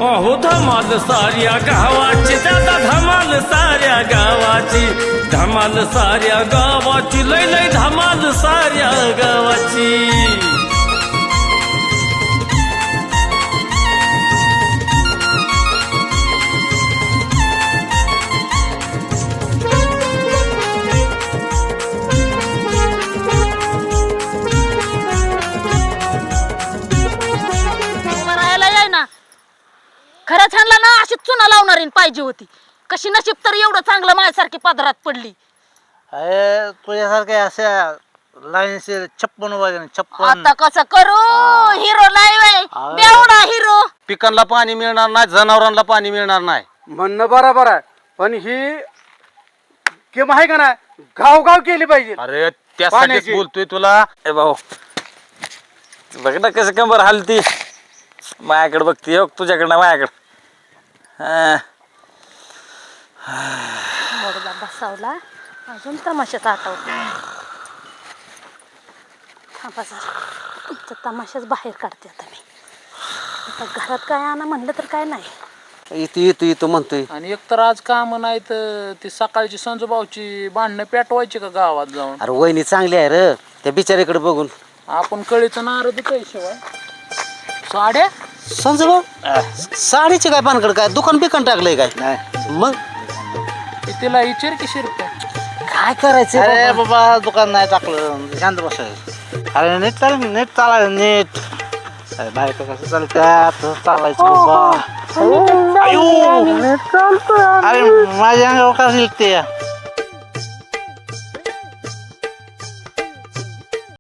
अहो धमाल साऱ्या गावाची दादा धमाल साऱ्या गावाची धमाल साऱ्या गावाची लय लय धमाल साऱ्या गावाची खरंच ह्यांना ना अशी चुना लावणारी पाहिजे होती. कशी नशीब तर एवढं चांगलं माझ्यासारखी पदरात पडली. अरे तुझ्यासारखे अशा लाईनचे 56 वाजले 56. आता कसं करू हिरो नाही बेवडा हिरो. पिकांना पाणी मिळणार नाही, जनावरांना पाणी मिळणार नाही. म्हणणं बरोबर आहे, पण ही केम आहे का नाही गावगाव केली पाहिजे. अरे त्यासाठीच पाण्याची. बोलतोय तुला. ए भाऊ बघ ना कसं कंबर हलती. माझ्याकडे बघते हो, तुझ्याकडनं माझ्याकडे. मोडला बसावला अजून तमाशाच आठवतो. थांबा जरा तुमचा तमाशाच बाहेर काढते आता मी. आता घरात काय आणा म्हणलं तर काय नाही. इथं म्हणतोय. आणि एकतर आज काम नाही तर ती सकाळची संजूभाऊची भांडणं पेटवायची का गावात जाऊन. अरे वहिनी चांगली आहे रे त्या बिचारीकडे बघून. आपण कळीचं नारद शिवाय साड्या संजय भाऊ साडीचे काय पानकड काय दुकान बिकान टाकलंय काय मग तिला विचार की शिरप्या काय करायचं. अरे बाबा दुकान नाही टाकलं, शांत बसायचं. अरे नीट चालायचं नीट. अरे बायका कसं चालत्यात चालायचं बाबा. अरे माझ्या अंगावर का निघते.